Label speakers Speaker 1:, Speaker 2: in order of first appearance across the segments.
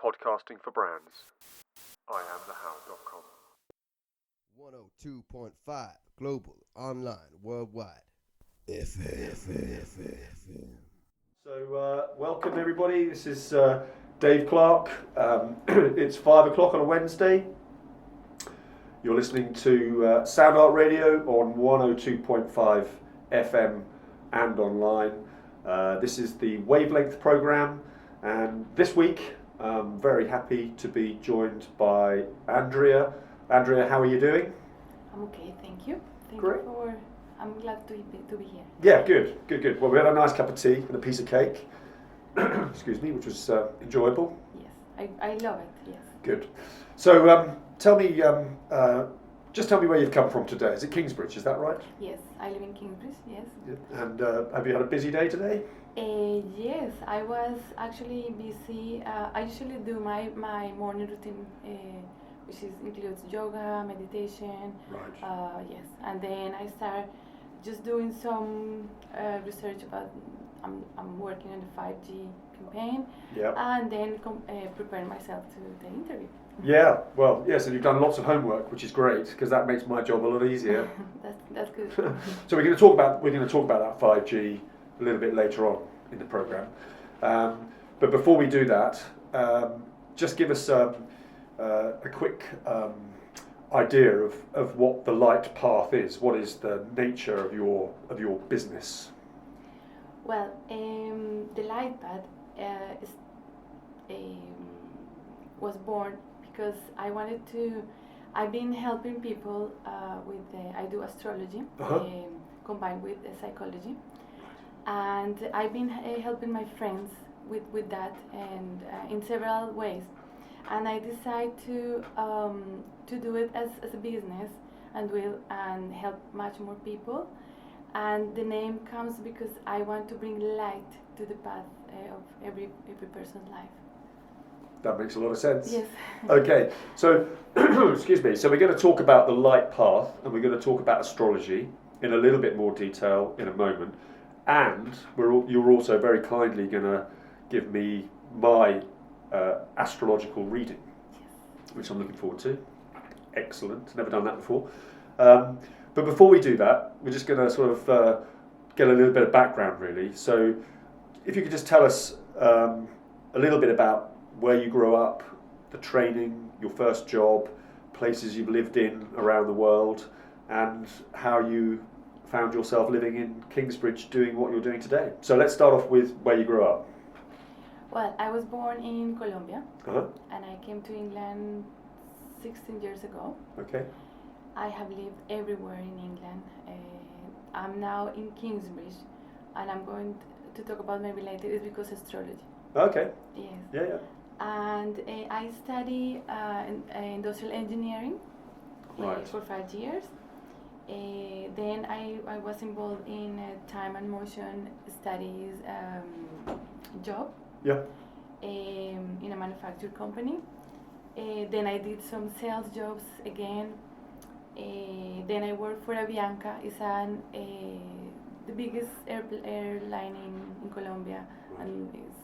Speaker 1: Podcasting for brands. IAmTheHow.com.
Speaker 2: 102.5 global, online, worldwide. FM.
Speaker 1: So, welcome everybody. This is Dave Clark. It's 5 o'clock on a Wednesday. You're listening to Sound Art Radio on 102.5 FM and online. This is the Wavelength program, and this week I'm very happy to be joined by Andrea. Andrea, how are you doing?
Speaker 3: I'm okay, thank you.
Speaker 1: Great.
Speaker 3: I'm glad to be here.
Speaker 1: Yeah, good. Well, we had a nice cup of tea and a piece of cake, excuse me, which was enjoyable.
Speaker 3: Yes, I love it, yes.
Speaker 1: Good. So, tell me, just tell me where you've come from today. Is it Kingsbridge, is that right?
Speaker 3: Yes, I live in Kingsbridge, yes.
Speaker 1: Yeah. And have you had a busy day today?
Speaker 3: Yes, I was actually busy. I usually do my morning routine, which includes yoga, meditation.
Speaker 1: Right.
Speaker 3: Yes, and then I start just doing some research about. I'm working on the 5G campaign.
Speaker 1: Yeah.
Speaker 3: And then prepare myself to the interview.
Speaker 1: Yeah. Well, yes, and you've done lots of homework, which is great because that makes my job a lot easier.
Speaker 3: That's good.
Speaker 1: So we're going to talk about that 5G a little bit later on in the program. But before we do that, just give us a quick idea of what the light path is. What is the nature of your business?
Speaker 3: Well, the light path was born because I wanted to. I've been helping people I do astrology combined with psychology, and I've been helping my friends with that and in several ways. And I decided to do it as a business and help much more people. And the name comes because I want to bring light to the path of every person's life.
Speaker 1: That makes a lot of sense.
Speaker 3: Yes.
Speaker 1: Okay, so excuse me. So we're going to talk about the light path, and we're going to talk about astrology in a little bit more detail in a moment. And you're also very kindly going to give me my astrological reading, which I'm looking forward to. Excellent. Never done that before. But before we do that, we're just going to sort of get a little bit of background, really. So if you could just tell us a little bit about where you grew up, the training, your first job, places you've lived in around the world, and how you found yourself living in Kingsbridge doing what you're doing today. So let's start off with where you grew up.
Speaker 3: Well, I was born in Colombia,
Speaker 1: Uh-huh.
Speaker 3: and I came to England 16 years ago.
Speaker 1: Okay.
Speaker 3: I have lived everywhere in England. I'm now in Kingsbridge, and I'm going to talk about maybe later. It's because astrology.
Speaker 1: Okay.
Speaker 3: Yes.
Speaker 1: Yeah.
Speaker 3: And I study industrial engineering
Speaker 1: Right.
Speaker 3: for 5 years. Then I was involved in time and motion studies job.
Speaker 1: Yeah.
Speaker 3: In a manufacturing company. Then I did some sales jobs again. Then I worked for Avianca. It's the biggest airline in Colombia, and it's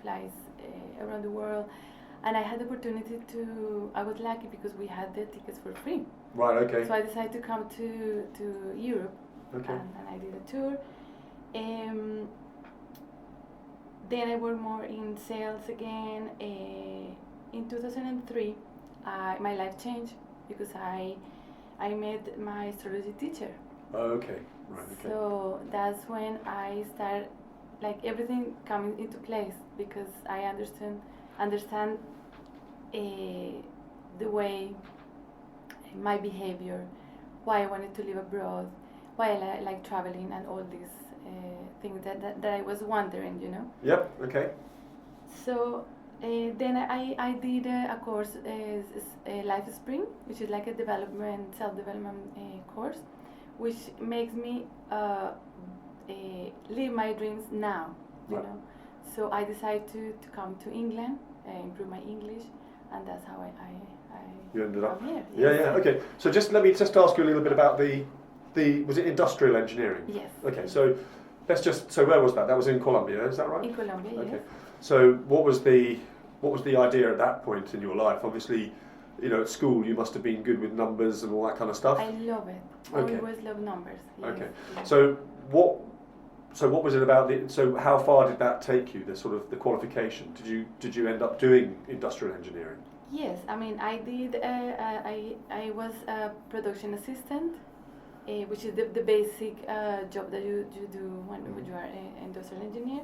Speaker 3: flies around the world. And I had the opportunity I was lucky because we had the tickets for free.
Speaker 1: Right. Okay.
Speaker 3: So I decided to come to Europe.
Speaker 1: Okay.
Speaker 3: And I did a tour. Then I worked more in sales again. In 2003, my life changed because I met my astrology teacher.
Speaker 1: Oh, okay. Right. Okay.
Speaker 3: So that's when I started, like everything coming into place because I understand the way my behavior, why I wanted to live abroad, why I like traveling and all these things that I was wondering,
Speaker 1: Yep. Okay.
Speaker 3: So then I did a course, Life Spring, which is like a self-development course, which makes me live my dreams now, you
Speaker 1: Right.
Speaker 3: know. So I decided to come to England, improve my English, and that's how I
Speaker 1: You ended up
Speaker 3: come here.
Speaker 1: Yeah,
Speaker 3: Yes.
Speaker 1: yeah. Okay. So let me ask you a little bit about the was it industrial engineering?
Speaker 3: Yes.
Speaker 1: Okay. So let's just. So where was that? That was in Colombia. Is that right?
Speaker 3: In Colombia,
Speaker 1: Okay.
Speaker 3: yes.
Speaker 1: So what was the idea at that point in your life? Obviously, at school you must have been good with numbers and all that kind of stuff.
Speaker 3: I love it.
Speaker 1: Okay.
Speaker 3: I always love numbers. Yes,
Speaker 1: Okay.
Speaker 3: yes.
Speaker 1: So what was it about so how far did that take you? The sort of the qualification. Did you end up doing industrial engineering?
Speaker 3: Yes, I mean I did. I was a production assistant, which is the basic job that you do when you are an industrial engineer.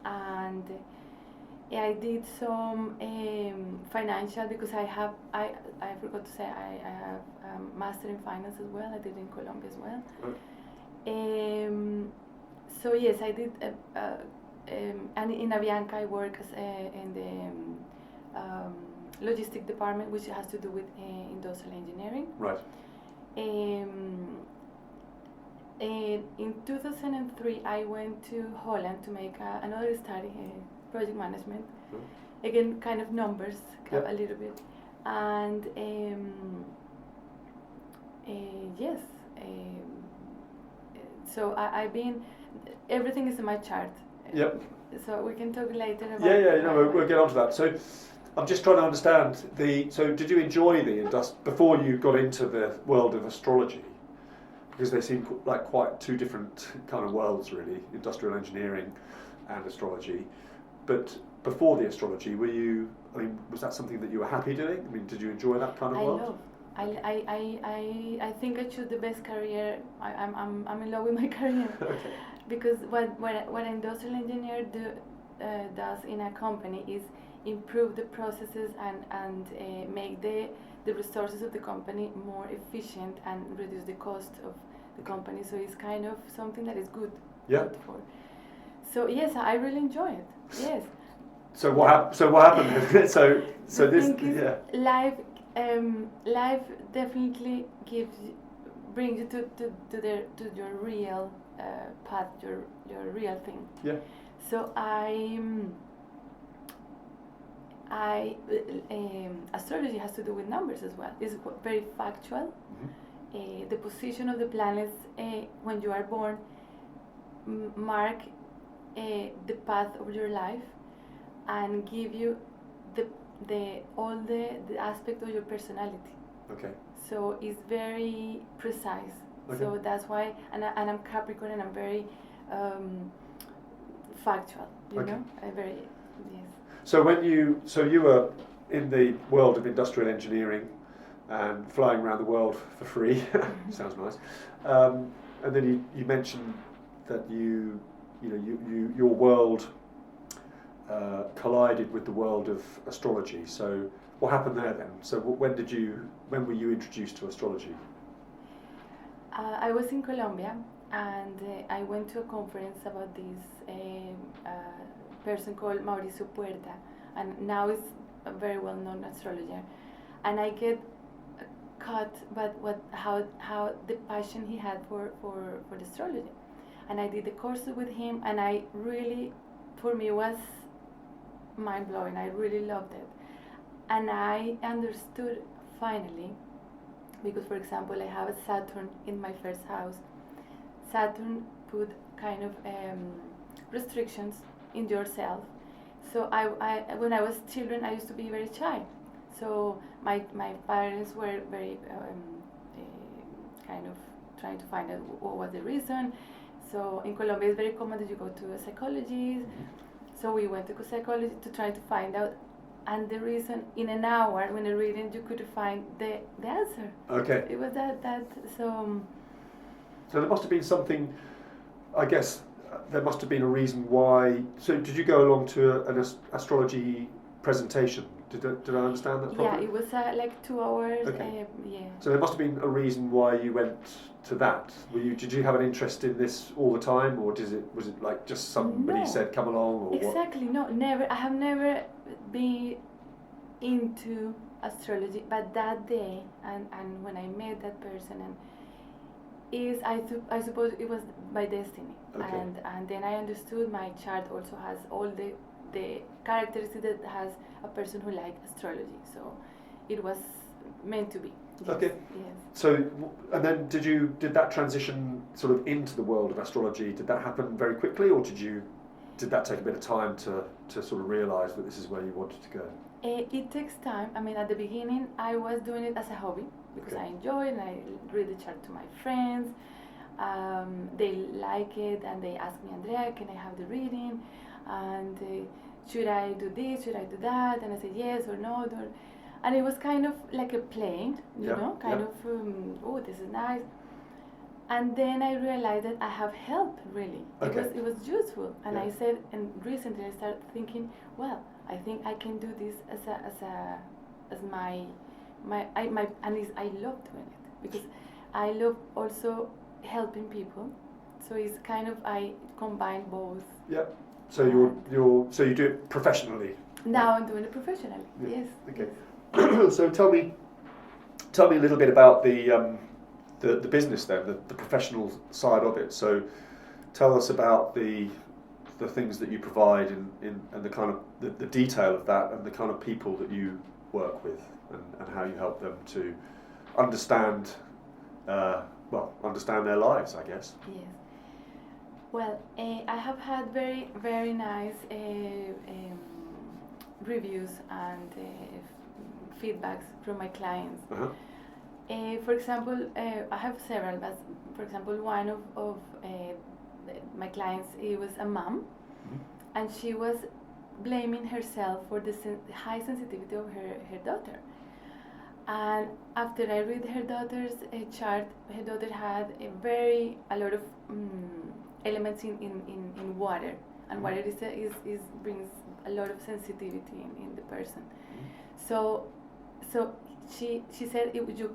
Speaker 3: And I did some financial, because I forgot to say I have master in finance as well. I did in Colombia as well.
Speaker 1: Right.
Speaker 3: So yes, I did. And in Avianca I work as in the logistic department, which has to do with industrial engineering.
Speaker 1: Right.
Speaker 3: In 2003, I went to Holland to make another study, project management. Again, kind of numbers,
Speaker 1: Yep.
Speaker 3: a little bit. And yes, so I've been, everything is in my chart.
Speaker 1: Yep.
Speaker 3: So we can talk later about.
Speaker 1: We'll get on to that. So I'm just trying to understand so did you enjoy before you got into the world of astrology? Because they seem like quite two different kind of worlds, really, industrial engineering and astrology. But before the astrology, was that something that you were happy doing? I mean, did you enjoy that kind of world?
Speaker 3: I think I chose the best career. I'm in love with my career.
Speaker 1: Okay.
Speaker 3: Because what an industrial engineer does in a company is improve the processes and make the resources of the company more efficient and reduce the cost of the company. So it's kind of something that is good.
Speaker 1: Yeah.
Speaker 3: Good for. So yes, I really enjoy it. Yes.
Speaker 1: So what happened? so this
Speaker 3: life definitely brings you to your real path, your real thing.
Speaker 1: Yeah.
Speaker 3: So astrology has to do with numbers as well. It's very factual.
Speaker 1: Mm-hmm.
Speaker 3: The position of the planets when you are born mark the path of your life and give you all the aspect of your personality.
Speaker 1: Okay.
Speaker 3: So it's very precise.
Speaker 1: Okay.
Speaker 3: So that's why, and I'm Capricorn, and I'm very factual. You know, very yes.
Speaker 1: So you were in the world of industrial engineering and flying around the world for free. Sounds nice. And then you mentioned that your world collided with the world of astrology. So what happened there then? So when were you introduced to astrology?
Speaker 3: I was in Colombia, and I went to a conference about this person called Mauricio Puerta, and now he's a very well-known astrologer. And I get caught by how the passion he had for the astrology. And I did the course with him, and I really, for me, it was mind-blowing. I really loved it. And I understood finally, because for example I have a Saturn in my first house. Saturn put kind of restrictions in yourself. So I when I was children, I used to be very shy. So my parents were very kind of trying to find out what was the reason. So in Colombia it's very common that you go to a psychologist. So we went to a psychologist to try to find out, and the reason, in an hour when a reading you could find the answer.
Speaker 1: Okay.
Speaker 3: It was that so.
Speaker 1: So there must have been something, I guess, there must have been a reason why. So did you go along to an astrology presentation? Did I understand that properly?
Speaker 3: Yeah, it was like 2 hours.
Speaker 1: Okay.
Speaker 3: Yeah.
Speaker 1: So there must have been a reason why you went to that. Did you have an interest in this all the time, or was it like just somebody said come along, or
Speaker 3: exactly, what? No, never. I have never been into astrology, but that day and when I met that person, and I suppose it was my destiny.
Speaker 1: Okay.
Speaker 3: And then I understood my chart also has all the characteristics that has a person who likes astrology. So it was meant to be. Yes,
Speaker 1: Okay.
Speaker 3: Yes.
Speaker 1: So, and then did that transition sort of into the world of astrology? Did that happen very quickly, or did that take a bit of time to sort of realise that this is where you wanted to go?
Speaker 3: It takes time. I mean, at the beginning, I was doing it as a hobby because
Speaker 1: Okay.
Speaker 3: I enjoy it and I read the chart to my friends. They like it and they ask me, Andrea, can I have the reading? And should I do this? Should I do that? And I said yes or no. And it was kind of like a playing,
Speaker 1: Yeah,
Speaker 3: kind of, oh, this is nice. And then I realized that I have help really.
Speaker 1: Okay.
Speaker 3: It was useful. And
Speaker 1: Yeah.
Speaker 3: I said, and recently I started thinking, well, I think I can do this as my I love doing it because I love also helping people. So it's kind of I combine both.
Speaker 1: Yeah. So so you do it professionally.
Speaker 3: Now I'm doing it professionally.
Speaker 1: Yeah.
Speaker 3: Yes.
Speaker 1: Okay.
Speaker 3: Yes.
Speaker 1: So tell me a little bit about the business then, the professional side of it. So tell us about the things that you provide and the kind of the detail of that and the kind of people that you work with and how you help them to understand understand their lives, I guess.
Speaker 3: Yes. Well, I have had very, very nice reviews and feedbacks from my clients.
Speaker 1: Uh-huh.
Speaker 3: For example, I have several, but for example, one of my clients, it was a mom,
Speaker 1: Mm-hmm.
Speaker 3: and she was blaming herself for the high sensitivity of her daughter. And after I read her daughter's chart, her daughter had a lot of elements in water, and water is brings a lot of sensitivity in the person. So she said it was you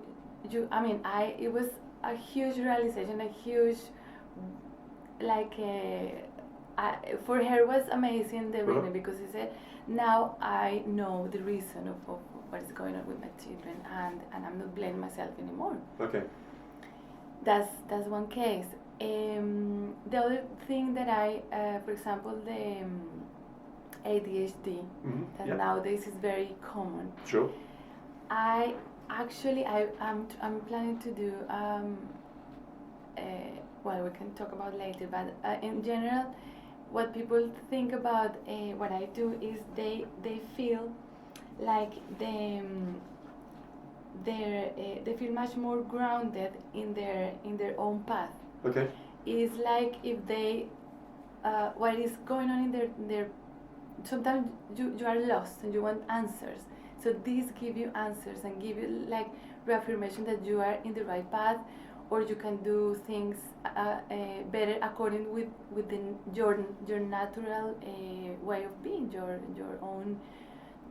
Speaker 3: I mean it was a huge realization, a huge like for her was amazing the reading because she said now I know the reason of what is going on with my children and I'm not blaming myself anymore.
Speaker 1: Okay.
Speaker 3: That's one case. The other thing that I for example the ADHD that nowadays is very common.
Speaker 1: Sure.
Speaker 3: I'm planning to do well, we can talk about later, but in general what people think about what I do is they feel like they feel much more grounded in their own path.
Speaker 1: Okay.
Speaker 3: It's like if they what is going on in their sometimes you are lost and you want answers, so these give you answers and give you like reaffirmation that you are in the right path, or you can do things better according with your natural way of being, your own.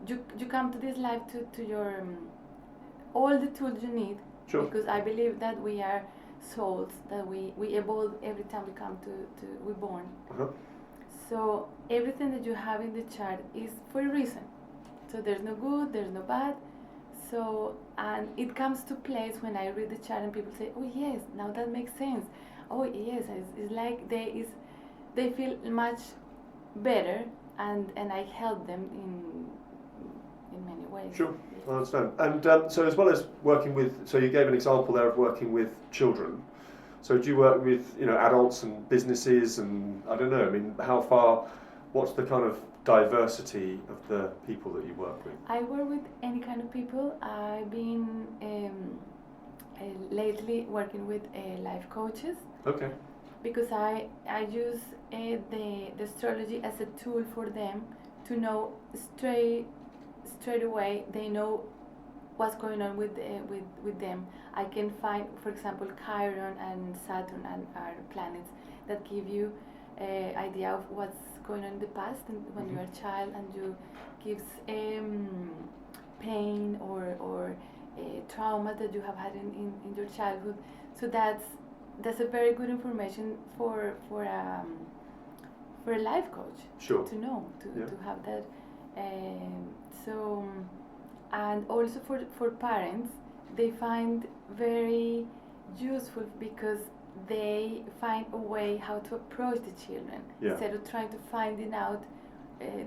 Speaker 3: You come to this life to your all the tools you need.
Speaker 1: Sure.
Speaker 3: Because I believe that we are souls, that we evolve every time we come to we're born.
Speaker 1: Uh-huh.
Speaker 3: So everything that you have in the chart is for a reason. So there's no good, there's no bad. So, and it comes to place when I read the chart and people say, oh yes, now that makes sense. Oh yes, it's like they feel much better, and I help them in many ways.
Speaker 1: Sure, I understand. And so as well as working with, so you gave an example there of working with children. So do you work with, adults and businesses and, I don't know, I mean, what's the kind of diversity of the people that you work with?
Speaker 3: I work with any kind of people. I've been lately working with life coaches.
Speaker 1: Okay.
Speaker 3: Because I use the astrology as a tool for them to know straight away. They know what's going on with them. I can find, for example, Chiron and Saturn are planets that give you an idea of what's going on in the past and when you're a child, and you gives pain or trauma that you have had in your childhood. So that's a very good information for a life coach.
Speaker 1: Sure.
Speaker 3: To know to have that. So, and also for parents, they find very useful because they find a way how to approach the children instead of trying to finding out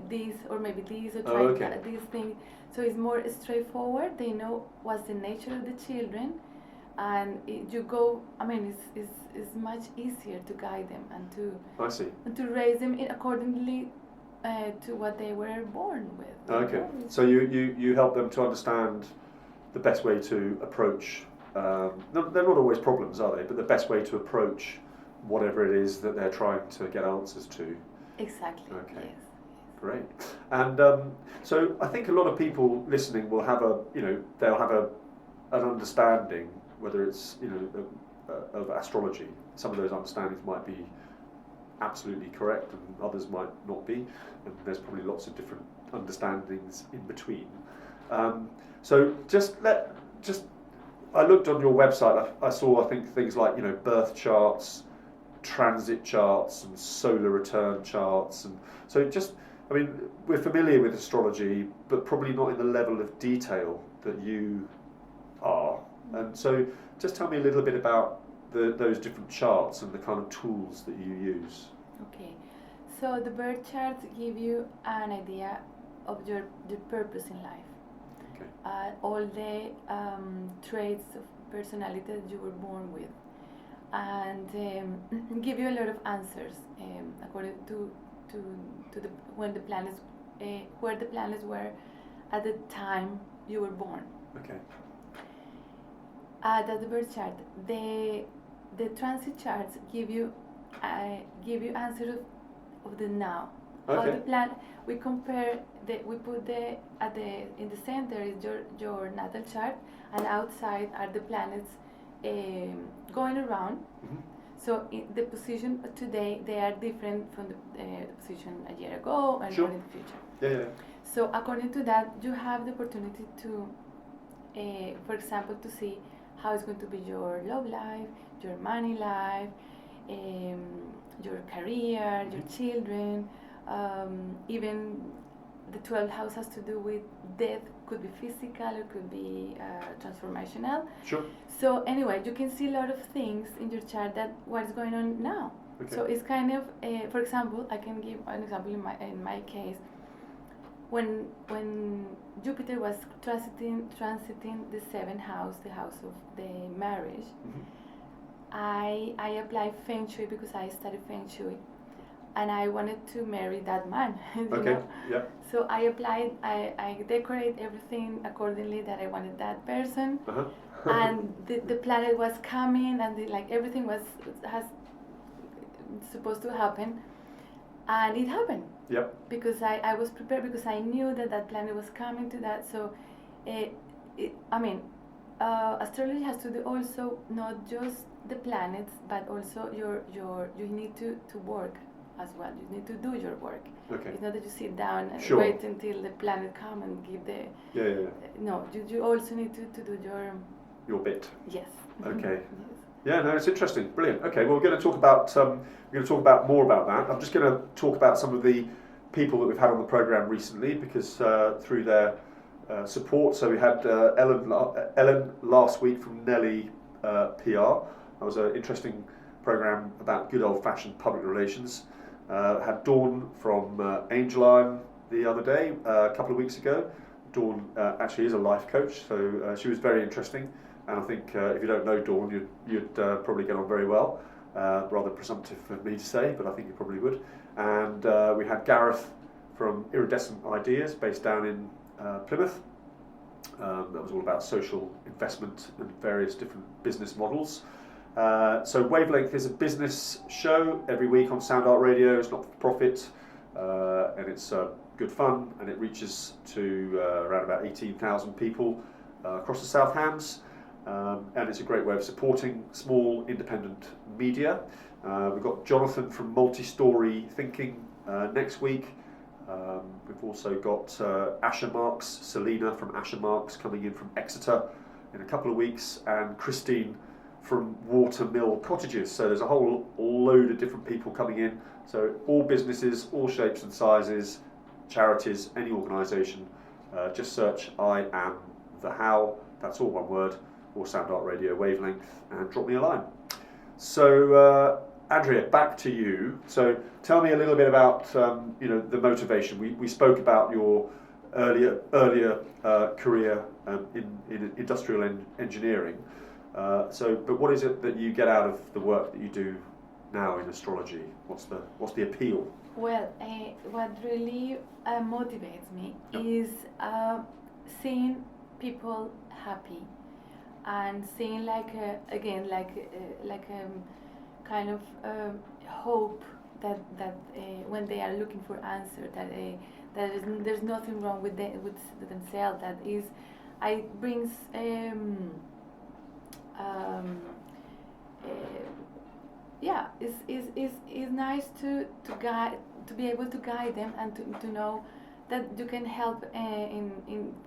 Speaker 3: this or maybe this or
Speaker 1: Oh,
Speaker 3: try
Speaker 1: okay.
Speaker 3: this thing. So it's more straightforward. They know what's the nature of the children, and you go. I mean, it's much easier to guide them and
Speaker 1: I see.
Speaker 3: to raise them accordingly to what they were born with.
Speaker 1: Okay. So you help them to understand the best way to approach. They're not always problems, are they? But the best way to approach whatever it is that they're trying to get answers to.
Speaker 3: Exactly.
Speaker 1: Okay.
Speaker 3: Yes.
Speaker 1: Great. And so I think a lot of people listening will have they'll have an understanding, whether it's of astrology. Some of those understandings might be absolutely correct, and others might not be. And there's probably lots of different understandings in between. So I looked on your website. I saw, I think, things like birth charts, transit charts, and solar return charts, and so I mean, we're familiar with astrology, but probably not in the level of detail that you are. And so, just tell me a little bit about those different charts and the kind of tools that you use.
Speaker 3: Okay, so the birth charts give you an idea of the purpose in life.
Speaker 1: Okay.
Speaker 3: All the traits of personality that you were born with, and give you a lot of answers according to the when the planets where the planets were at the time you were born.
Speaker 1: Okay.
Speaker 3: That's the birth chart. The transit charts give you answers of the now. How
Speaker 1: Okay.
Speaker 3: the plan we compare we put in the center is your natal chart, and outside are the planets going around.
Speaker 1: Mm-hmm.
Speaker 3: So the position today, they are different from the position a year ago and
Speaker 1: Sure.
Speaker 3: in the future.
Speaker 1: Yeah.
Speaker 3: So according to that, you have the opportunity to, for example, to see how it's going to be your love life, your money life, your career, your children, even the 12th house has to do with death, could be physical, it could be transformational.
Speaker 1: Sure.
Speaker 3: So anyway, you can see a lot of things in your chart that what's going on now.
Speaker 1: Okay.
Speaker 3: So it's kind of, for example, I can give an example in my case. When Jupiter was transiting the 7th house, the house of the marriage,
Speaker 1: Mm-hmm.
Speaker 3: I applied Feng Shui because I studied Feng Shui, and I wanted to marry that man. you
Speaker 1: Okay.
Speaker 3: know?
Speaker 1: Yeah.
Speaker 3: So I applied, I decorate everything accordingly that I wanted that person.
Speaker 1: Uh-huh.
Speaker 3: And the planet was coming, and everything has supposed to happen, and it happened.
Speaker 1: Yep.
Speaker 3: Because I was prepared, because I knew that planet was coming to that. So, astrology has to do also not just the planets, but also you need to work as well. You need to do your work.
Speaker 1: Okay.
Speaker 3: It's not that you sit down and
Speaker 1: Sure.
Speaker 3: wait until the planet come and give the.
Speaker 1: Yeah.
Speaker 3: No, you also need to do
Speaker 1: Your bit.
Speaker 3: yes.
Speaker 1: Okay.
Speaker 3: Yes.
Speaker 1: Yeah, no, it's interesting, brilliant. Okay, well, we're going to talk about more about that. I'm just going to talk about some of the people that we've had on the program recently, because through their support. So we had Ellen last week from Nelly PR. That was an interesting program about good old-fashioned public relations. Had Dawn from Angel Iron the other day, a couple of weeks ago. Dawn actually is a life coach, so she was very interesting. And I think if you don't know Dawn, you'd probably get on very well. Rather presumptive of me to say, but I think you probably would. And we had Gareth from Iridescent Ideas, based down in Plymouth. That was all about social investment and various different business models. So Wavelength is a business show every week on Sound Art Radio. It's not for profit, and it's good fun, and it reaches to around about 18,000 people across the South Hams. And it's a great way of supporting small independent media. We've got Jonathan from Multi-Story Thinking next week. We've also got Asher Marks, Selena from Asher Marks, coming in from Exeter in a couple of weeks, and Christine from Watermill Cottages. So there's a whole load of different people coming in. So all businesses, all shapes and sizes, charities, any organisation. Just search IAmTheHow, that's all one word, or Sound Art Radio Wavelength, and drop me a line. So Andrea, back to you. So tell me a little bit about the motivation. We spoke about your earlier career in industrial engineering. But what is it that you get out of the work that you do now in astrology? What's the appeal?
Speaker 3: Well, what really motivates me is seeing people happy and seeing kind of hope that when they are looking for answer there's nothing wrong with themselves. That is, it brings it's nice to be able to guide them and to know that you can help in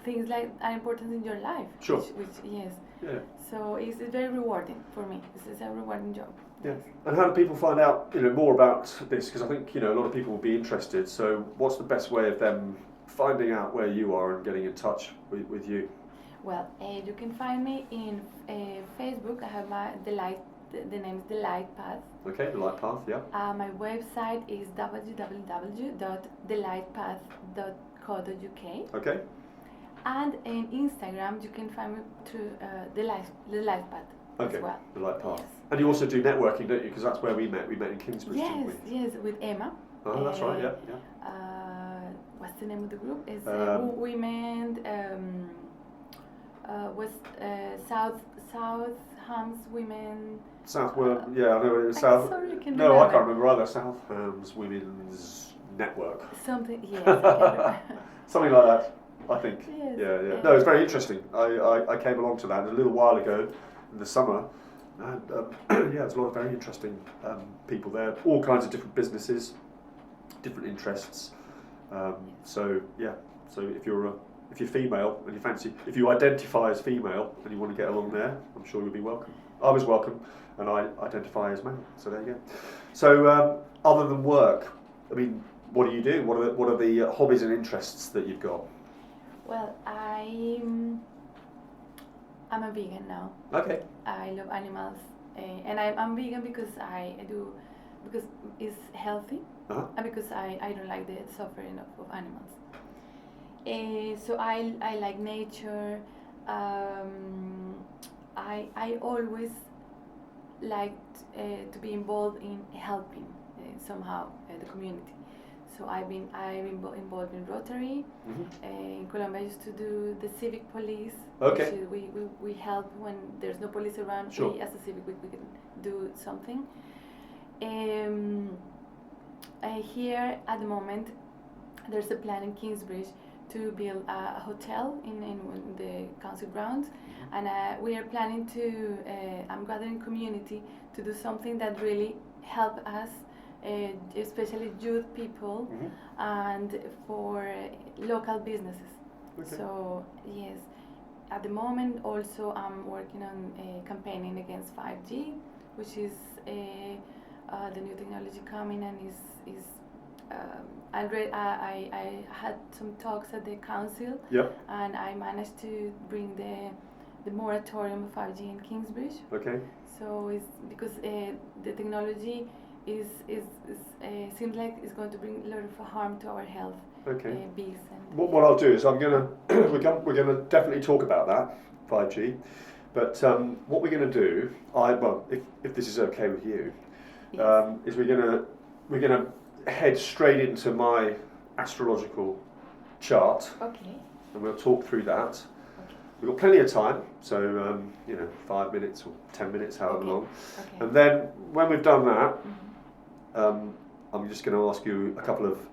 Speaker 3: things like are important in your life.
Speaker 1: Sure.
Speaker 3: Which yes.
Speaker 1: Yeah.
Speaker 3: So it's very rewarding for me. This is a rewarding job.
Speaker 1: Yeah. And how do people find out more about this? Because I think a lot of people will be interested. So what's the best way of them finding out where you are and getting in touch with you?
Speaker 3: Well, you can find me in Facebook. I have the name is The Light Path.
Speaker 1: Okay, The Light Path, yeah.
Speaker 3: My website is www.thelightpath.co.uk.
Speaker 1: Okay.
Speaker 3: And in Instagram, you can find me through the Light Path
Speaker 1: Okay,
Speaker 3: as well.
Speaker 1: The Light Path.
Speaker 3: Yes.
Speaker 1: And you also do networking, don't you? Because that's where we met. We met in Kingsbridge, didn't we?
Speaker 3: Yes, with Emma.
Speaker 1: Oh, that's right, yeah.
Speaker 3: What's the name of the group? It's Women South Hams Women.
Speaker 1: South, yeah, I know it is.
Speaker 3: I'm
Speaker 1: South.
Speaker 3: sorry, I can't
Speaker 1: No,
Speaker 3: remember.
Speaker 1: I can't remember either. South Hams Women's Network.
Speaker 3: Something, yes. I can't remember.
Speaker 1: Something like that, I think.
Speaker 3: Yes.
Speaker 1: Yeah. No, it's very interesting. I came along to that a little while ago in the summer, and there's a lot of very interesting people there. All kinds of different businesses, different interests. So if you're female and if you identify as female and you want to get along there, I'm sure you'll be welcome. I was welcome, and I identify as male. So there you go. So other than work, I mean, what do you do? What are the hobbies and interests that you've got?
Speaker 3: Well, I'm a vegan now.
Speaker 1: Okay.
Speaker 3: I love animals, and I'm vegan because because it's healthy, and because I don't like the suffering of animals. So I like nature. I always liked to be involved in helping somehow the community. So I've been involved in Rotary. In Colombo, I used to do the civic police.
Speaker 1: Okay.
Speaker 3: We help when there's no police around.
Speaker 1: Sure.
Speaker 3: We, as a civic, we can do something. Here at the moment, there's a plan in Kingsbridge to build a hotel in the council grounds, and we are planning to. I'm gathering community to do something that really help us. Especially youth people and for local businesses. Okay. So yes, at the moment also I'm working on campaigning against 5G, which is the new technology coming, and is I had some talks at the council, and I managed to bring the moratorium of 5G in Kingsbridge.
Speaker 1: Okay.
Speaker 3: So it's because the technology seems like it's going to bring a lot of harm to our health.
Speaker 1: Okay.
Speaker 3: Bees and
Speaker 1: what I'll do is we're gonna definitely talk about that 5G, but what we're gonna do, if this is okay with you, yes. Is we're gonna head straight into my astrological chart.
Speaker 3: Okay.
Speaker 1: And we'll talk through that. We've got plenty of time, so 5 minutes or 10 minutes, however long. Okay. And then when we've done that, I'm just going to ask you a couple of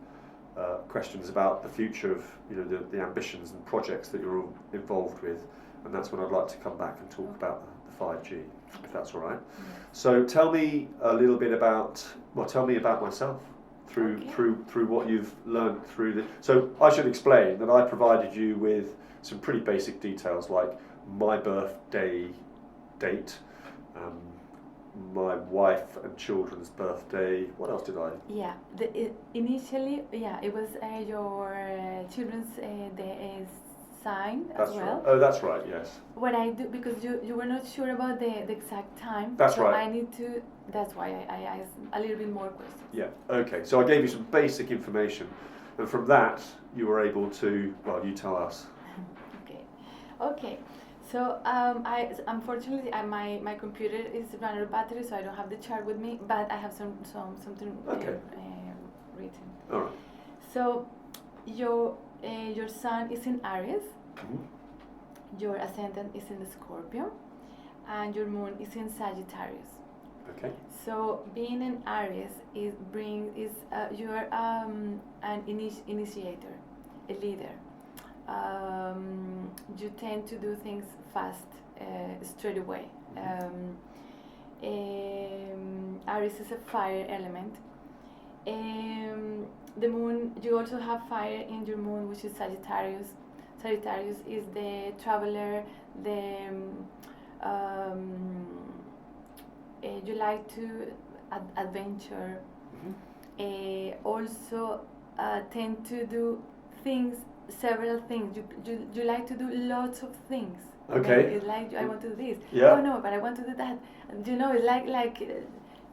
Speaker 1: questions about the future of the ambitions and projects that you're all involved with, and that's when I'd like to come back and talk about the 5G, if that's all right. Yeah. So tell me a little bit about myself through what you've learned through the. So I should explain that I provided you with some pretty basic details like my birthday date, my wife and children's birthday. What else did I?
Speaker 3: Yeah, initially, it was your children's day is sign
Speaker 1: That's
Speaker 3: as well.
Speaker 1: right. Oh, that's right. Yes.
Speaker 3: What I do, because you were not sure about the exact time.
Speaker 1: That's
Speaker 3: so
Speaker 1: right.
Speaker 3: I need to. That's why I asked a little bit more questions.
Speaker 1: Yeah. Okay. So I gave you some basic information, and from that you were able to. Well, you tell us.
Speaker 3: Okay. Okay. So unfortunately my computer is running out of battery, so I don't have the chart with me, but I have something
Speaker 1: Okay.
Speaker 3: written.
Speaker 1: All right.
Speaker 3: So your sun is in Aries,
Speaker 1: Mm-hmm.
Speaker 3: your ascendant is in Scorpio, and your moon is in Sagittarius.
Speaker 1: Okay.
Speaker 3: So being in Aries you are an initiator, a leader. You tend to do things fast, straight away. Aries is a fire element. The moon, you also have fire in your moon, which is Sagittarius. Sagittarius is the traveler, you like to adventure. Also tend to do things, several things. You like to do lots of things.
Speaker 1: Okay.
Speaker 3: It's like I want to do this.
Speaker 1: Yeah.
Speaker 3: Oh no, but I want to do that. You know, it's like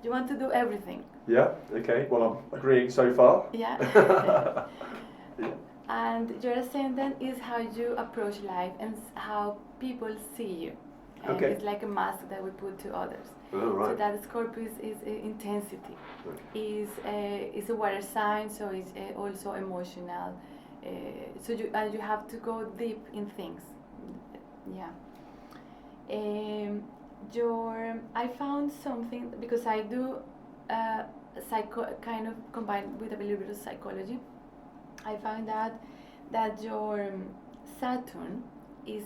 Speaker 3: you want to do everything.
Speaker 1: Yeah. Okay. Well, I'm agreeing so far.
Speaker 3: Yeah.
Speaker 1: Yeah.
Speaker 3: And your ascendant is how you approach life and how people see you. And
Speaker 1: Okay.
Speaker 3: it's like a mask that we put to others.
Speaker 1: Oh, right.
Speaker 3: So that Scorpio is intensity.
Speaker 1: Okay.
Speaker 3: Is a water sign, so it's also emotional. So you have to go deep in things. Yeah. I found something because I do kind of combined with a little bit of psychology. I found that your Saturn is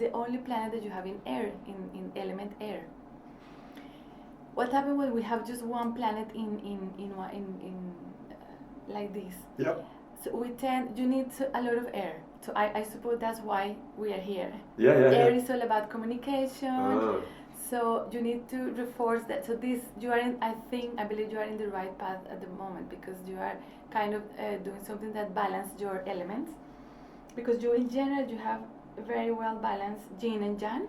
Speaker 3: the only planet that you have in air, in element air. What happens when we have just one planet in like this?
Speaker 1: Yep.
Speaker 3: So you need a lot of air. So I suppose that's why we are here.
Speaker 1: Yeah.
Speaker 3: Air
Speaker 1: Yeah.
Speaker 3: is all about communication.
Speaker 1: Oh.
Speaker 3: So you need to reinforce that. So I believe you are in the right path at the moment, because you are kind of doing something that balances your elements. Because you in general you have very well balanced yin and yang.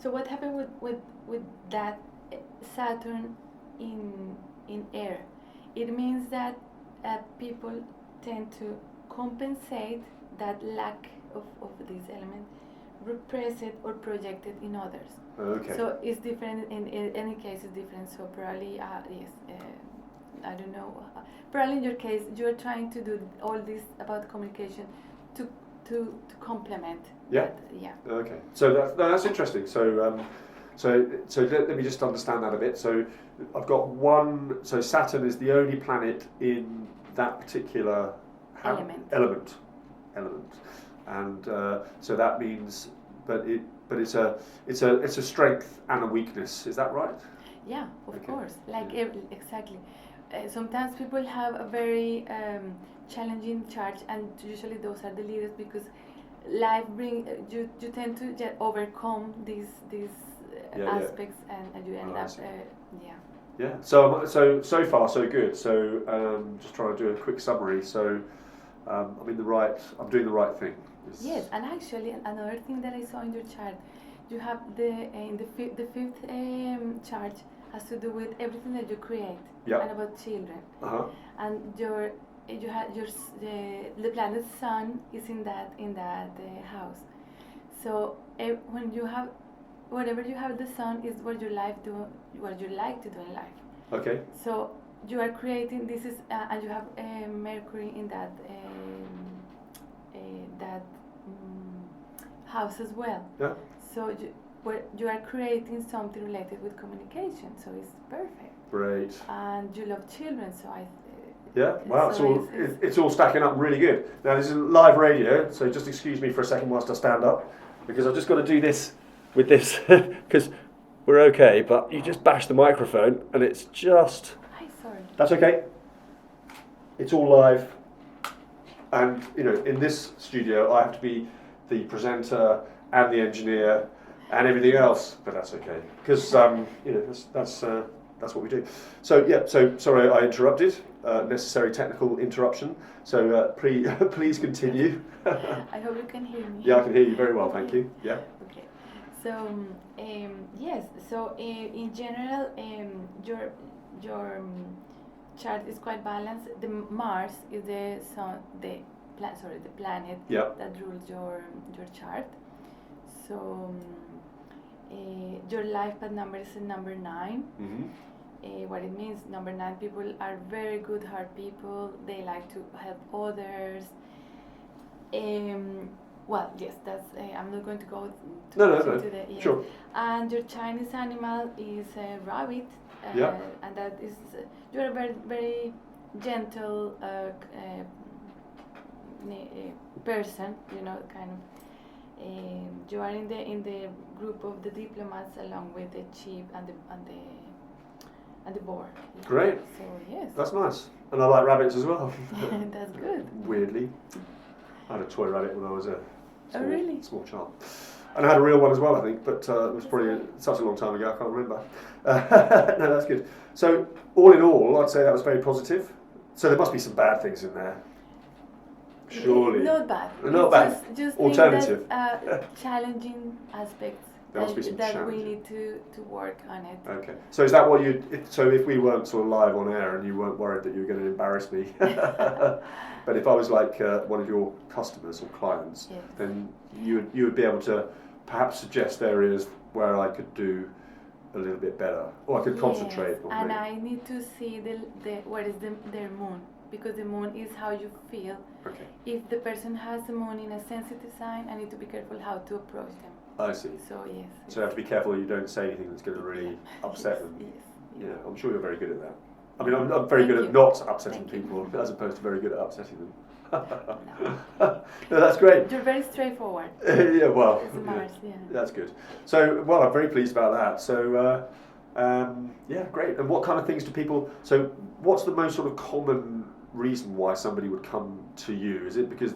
Speaker 3: So what happened with that Saturn in air? It means that people tend to compensate that lack of this element, repress it or project it in others.
Speaker 1: Okay.
Speaker 3: So it's different in any case. It's different. So probably yes. I don't know. Probably in your case, you are trying to do all this about communication to complement.
Speaker 1: Yeah.
Speaker 3: That, yeah.
Speaker 1: Okay. So that's interesting. So let me just understand that a bit. So I've got one. So Saturn is the only planet in that particular element, and so that means, but it's a strength and a weakness. Is that right?
Speaker 3: Yeah, of
Speaker 1: Okay.
Speaker 3: course. Like exactly. Sometimes people have a very challenging charge, and usually those are the leaders, because life you tend to overcome these aspects, and you end up yeah.
Speaker 1: Yeah. So far so good. So just trying to do a quick summary. So I'm doing the right thing.
Speaker 3: Yes, and actually another thing that I saw in your chart, you have the fifth chart has to do with everything that you create.
Speaker 1: Yep.
Speaker 3: And about children. And the planet Sun is in that house. So when you have whatever you have, the Sun is what you like to do in life.
Speaker 1: Okay.
Speaker 3: So you are creating and you have Mercury in that house as well.
Speaker 1: Yeah.
Speaker 3: So you are creating something related with communication. So it's perfect.
Speaker 1: Great.
Speaker 3: And you love children, so
Speaker 1: yeah, wow,
Speaker 3: so
Speaker 1: it's all stacking up really good. Now this is live radio, so just excuse me for a second whilst I stand up, because I've just got to do this with this, because we're okay, but you just bash the microphone and it's just...
Speaker 3: Sorry.
Speaker 1: That's okay. It's all live, and in this studio I have to be the presenter and the engineer and everything else, but that's okay, because that's what we do. So yeah, so sorry I interrupted. necessary technical interruption. So please continue.
Speaker 3: I hope you can hear me.
Speaker 1: Yeah, I can hear you very well, thank you. Yeah.
Speaker 3: Okay. So yes. So in general, your chart is quite balanced. The Mars is the sun, the planet
Speaker 1: Yep.
Speaker 3: that rules your chart. So your life path number is number 9.
Speaker 1: Mm-hmm.
Speaker 3: What it means, number 9 people are very good heart people. They like to help others. Well, yes, that's. I'm not going to go too much into the. Yes.
Speaker 1: Sure.
Speaker 3: And your Chinese animal is a rabbit.
Speaker 1: Yeah.
Speaker 3: And that is you're a very very gentle person. You know, kind of. You are in the group of the diplomats along with the chief and the board.
Speaker 1: Great.
Speaker 3: So yes.
Speaker 1: That's nice. And I like rabbits as well.
Speaker 3: That's good.
Speaker 1: Weirdly. I had a toy rabbit when I was a small child. And I had a real one as well, I think, but it was probably such a long time ago, I can't remember. No, that's good. So, all in all, I'd say that was very positive. So there must be some bad things in there. Surely.
Speaker 3: Not bad.
Speaker 1: Not bad.
Speaker 3: Just
Speaker 1: alternative.
Speaker 3: That, challenging aspects
Speaker 1: There must be some
Speaker 3: that
Speaker 1: challenge.
Speaker 3: we need to work on it.
Speaker 1: Okay. So is that what you? So if we weren't sort of live on air and you weren't worried that you were going to embarrass me, but if I was like one of your customers or clients,
Speaker 3: Yes.
Speaker 1: then you would be able to perhaps suggest areas where I could do a little bit better, or I could concentrate on.
Speaker 3: And
Speaker 1: me.
Speaker 3: I need to see what is their moon, because the moon is how you feel.
Speaker 1: Okay.
Speaker 3: If the person has a moon in a sensitive sign, I need to be careful how to approach them.
Speaker 1: I see.
Speaker 3: So yes.
Speaker 1: So you have to be careful you don't say anything that's going to really upset them.
Speaker 3: Yes.
Speaker 1: Yeah, I'm sure you're very good at that. I mean, I'm very
Speaker 3: Thank
Speaker 1: good
Speaker 3: you.
Speaker 1: at not upsetting
Speaker 3: Thank you.
Speaker 1: people, as opposed to very good at upsetting them.
Speaker 3: No.
Speaker 1: No, that's great.
Speaker 3: You're very straightforward.
Speaker 1: Yeah, well,
Speaker 3: It's Mars, yeah.
Speaker 1: that's good. So, well, I'm very pleased about that. So, yeah, great. And what kind of things do people? So, what's the most sort of common reason why somebody would come to you? Is it because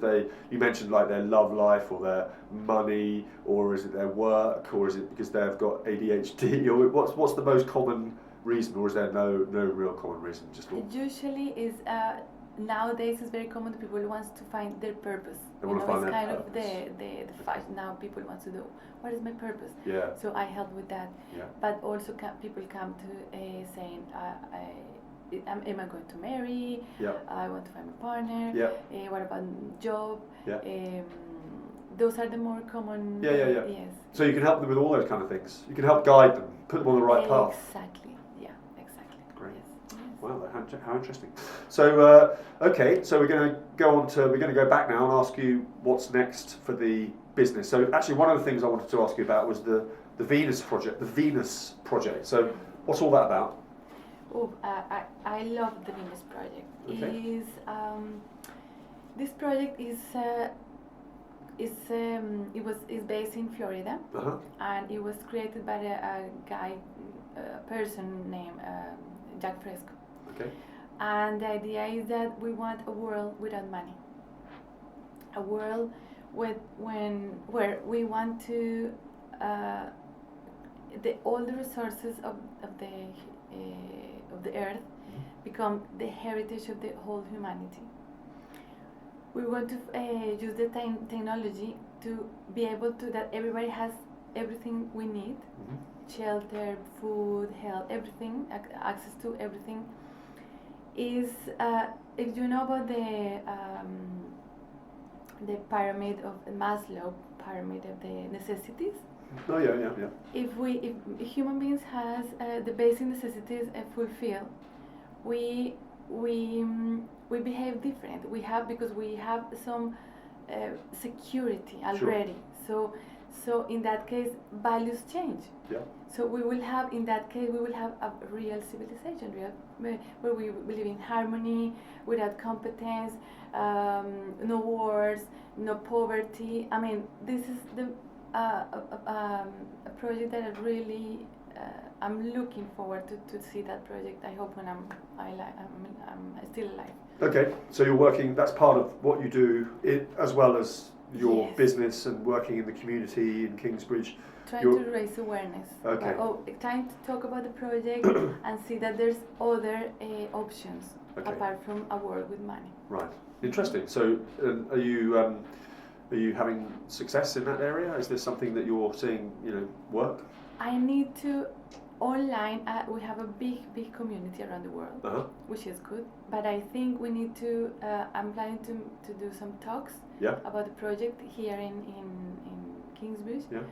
Speaker 1: you mentioned like their love life or their money, or is it their work, or is it because they've got ADHD, or what's the most common reason, or is there no real common reason? Just all?
Speaker 3: It usually is. Nowadays, it's very common. People want to find their purpose.
Speaker 1: They want to find
Speaker 3: it's
Speaker 1: their
Speaker 3: kind
Speaker 1: purpose.
Speaker 3: of the fashion now. People want to know what is my purpose.
Speaker 1: Yeah.
Speaker 3: So I help with that.
Speaker 1: Yeah.
Speaker 3: But also, people come to saying, am I going to marry?
Speaker 1: Yeah.
Speaker 3: I want to find a partner.
Speaker 1: Yeah.
Speaker 3: What about job?
Speaker 1: Yeah.
Speaker 3: Those are the more common.
Speaker 1: Yeah.
Speaker 3: Yes.
Speaker 1: So you can help them with all those kind of things. You can help guide them, put them on the right path.
Speaker 3: Exactly. Yeah. Exactly.
Speaker 1: Great.
Speaker 3: Yes.
Speaker 1: Wow, how interesting. So, okay, so we're going to go back now and ask you what's next for the business. So, actually, one of the things I wanted to ask you about was the Venus project. The Venus project. So, what's all that about?
Speaker 3: Oh, I love the Venus project.
Speaker 1: Okay.
Speaker 3: This project is based in Florida, and it was created by a person named Jack Fresco.
Speaker 1: Okay.
Speaker 3: And the idea is that we want a world without money, a world where we want to all the resources of the earth become the heritage of the whole humanity. We want to use the technology to be able to that everybody has everything we need, shelter, food, health, everything, access to everything. Is if you know about the pyramid of Maslow, pyramid of the necessities.
Speaker 1: Oh yeah.
Speaker 3: If human beings has the basic necessities fulfilled, we behave different. Because we have some security already.
Speaker 1: Sure.
Speaker 3: So in that case, values change.
Speaker 1: Yeah.
Speaker 3: So we will have a real civilization, where we live in harmony, without competence, no wars, no poverty. I mean, this is a project that I really I'm looking forward to see that project. I hope when I'm still alive.
Speaker 1: Okay, so you're working. That's part of what you do, as well as your
Speaker 3: Yes.
Speaker 1: business and working in the community in Kingsbridge.
Speaker 3: Trying
Speaker 1: You're-
Speaker 3: to raise awareness.
Speaker 1: Okay.
Speaker 3: Trying to talk about the project and see that there's other options
Speaker 1: Okay.
Speaker 3: apart from a world with money.
Speaker 1: Right. Interesting. So, are you having success in that area? Is this something that you're seeing, work?
Speaker 3: I need to online. We have a big community around the world, which is good. But I think we need to. I'm planning to do some talks about the project here in Kingsbridge.
Speaker 1: Yeah.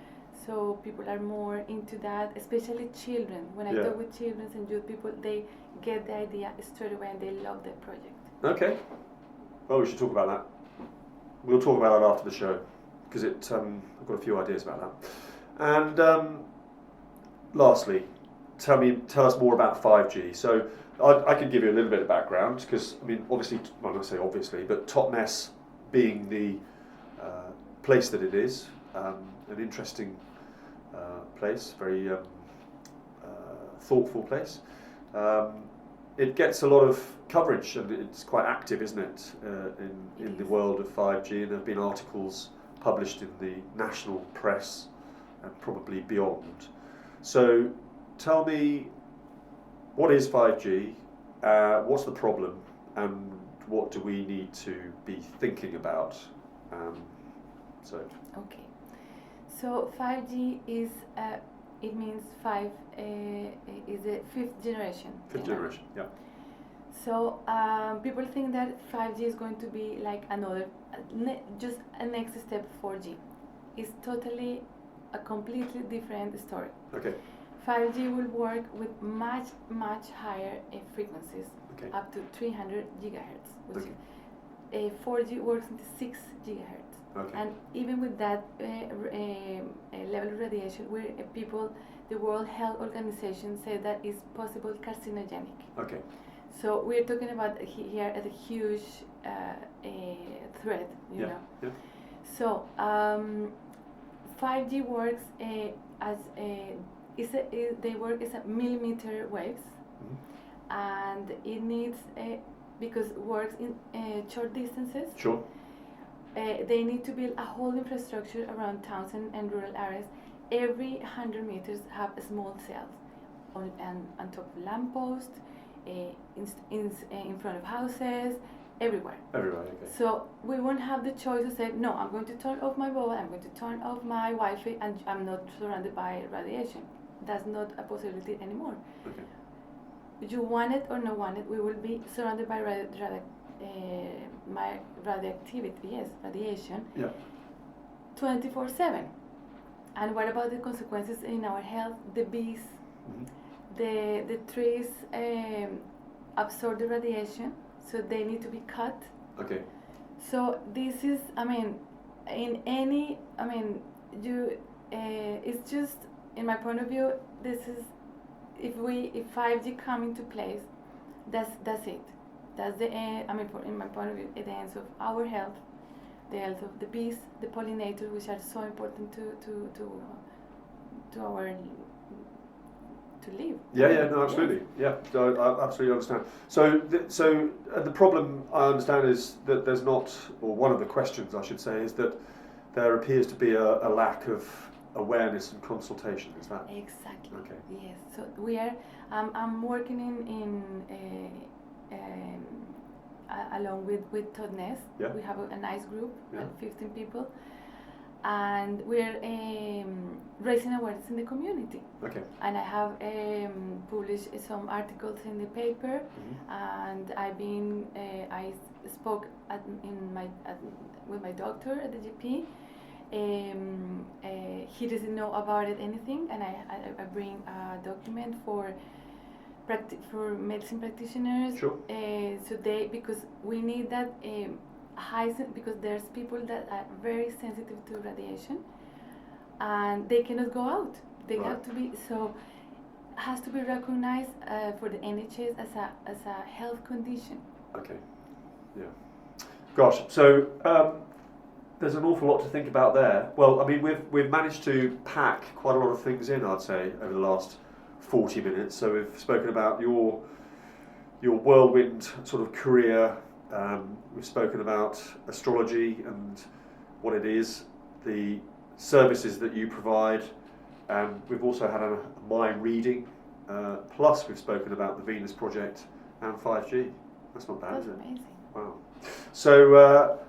Speaker 3: So people are more into that, especially children. When I talk with children and youth people, they get the idea straight away and they love the project.
Speaker 1: Okay. Well, we should talk about that. We'll talk about that after the show, because I've got a few ideas about that. And lastly, tell us more about 5G. So I can give you a little bit of background, because obviously, well, I say obviously, but Totnes being the place that it is, an interesting place, very thoughtful place. It gets a lot of coverage, and it's quite active, isn't it, in the world of 5G, and there have been articles published in the national press and probably beyond. So tell me, what is 5G, what's the problem, and what do we need to be thinking about?
Speaker 3: Okay, so 5G is, it means is the fifth generation.
Speaker 1: Fifth generation, yeah.
Speaker 3: So people think that 5G is going to be like another, just a next step 4G. It's totally a completely different story.
Speaker 1: Okay.
Speaker 3: 5G will work with much higher frequencies, up to 300 gigahertz. Which 4G works in 6 gigahertz.
Speaker 1: Okay.
Speaker 3: And even with that level of radiation, the World Health Organization said that it's possible carcinogenic.
Speaker 1: Okay.
Speaker 3: So we're talking about here at a huge threat, you know.
Speaker 1: Yeah.
Speaker 3: So 5G works they work as a millimeter waves, and it needs because it works in short distances.
Speaker 1: Sure.
Speaker 3: They need to build a whole infrastructure around towns and rural areas. Every 100 meters have small cells on top of lampposts, in front of houses, everywhere.
Speaker 1: Everywhere, okay.
Speaker 3: So we won't have the choice to say, no, I'm going to turn off my mobile, I'm going to turn off my Wi-Fi, and I'm not surrounded by radiation. That's not a possibility anymore.
Speaker 1: Okay.
Speaker 3: You want it or not want it, we will be surrounded by radiation, 24/7. And what about the consequences in our health? The bees, the trees absorb the radiation, so they need to be cut. Okay. So this is, it's just, in my point of view, this is, if 5G come into place, that's it. That's the end. In my point of view, the end of our health, the health of the bees, the pollinators, which are so important to our to live.
Speaker 1: No, absolutely. Yes. Yeah, I absolutely understand. So the problem I understand is that there's not, or one of the questions I should say, is that there appears to be a lack of awareness and consultation. Is that
Speaker 3: exactly?
Speaker 1: Okay.
Speaker 3: Yes. So we are. I'm working along with Totnes.
Speaker 1: Yeah.
Speaker 3: We have a nice group, 15 people, and we're raising awareness in the community. Okay. And I have published some articles in the paper, and I spoke with my doctor at the GP. He doesn't know about it anything, and I bring a document for medicine practitioners. Sure. So because we need that because there's people that are very sensitive to radiation, and they cannot go out. They have to be has to be recognized for the NHS as a health condition.
Speaker 1: Okay. Yeah. Gosh. So there's an awful lot to think about there. Well, we've managed to pack quite a lot of things in, I'd say, over the last 40 minutes. So we've spoken about your whirlwind sort of career. We've spoken about astrology and what it is, the services that you provide, and we've also had a mind reading. Plus, we've spoken about the Venus Project and 5G. That's not bad,
Speaker 3: That's
Speaker 1: is it?
Speaker 3: amazing.
Speaker 1: Wow. So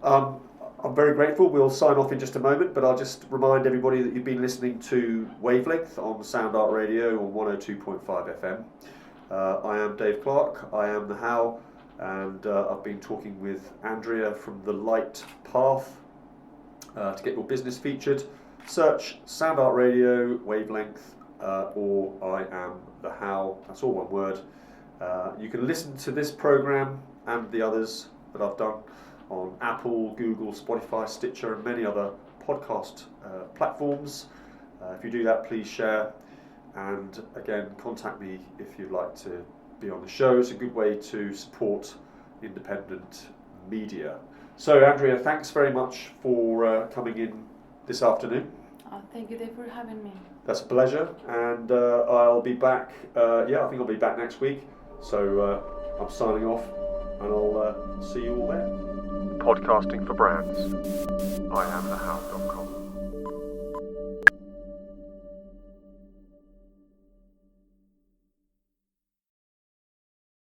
Speaker 1: I'm very grateful. We'll sign off in just a moment, but I'll just remind everybody that you've been listening to Wavelength on Sound Art Radio on 102.5 FM. I am Dave Clark. I am the How, and I've been talking with Andrea from The Light Path. To get your business featured, search Sound Art Radio, Wavelength, or I Am The How. That's all one word. You can listen to this program and the others that I've done on Apple, Google, Spotify, Stitcher, and many other podcast platforms. If you do that, please share. And again, contact me if you'd like to be on the show. It's a good way to support independent media. So, Andrea, thanks very much for coming in this afternoon.
Speaker 3: Oh, thank you, Dave, for having me.
Speaker 1: That's a pleasure. And I'll be back. I think I'll be back next week. So I'm signing off, and I'll see you all then. Podcasting for brands. IAmTheHow.com.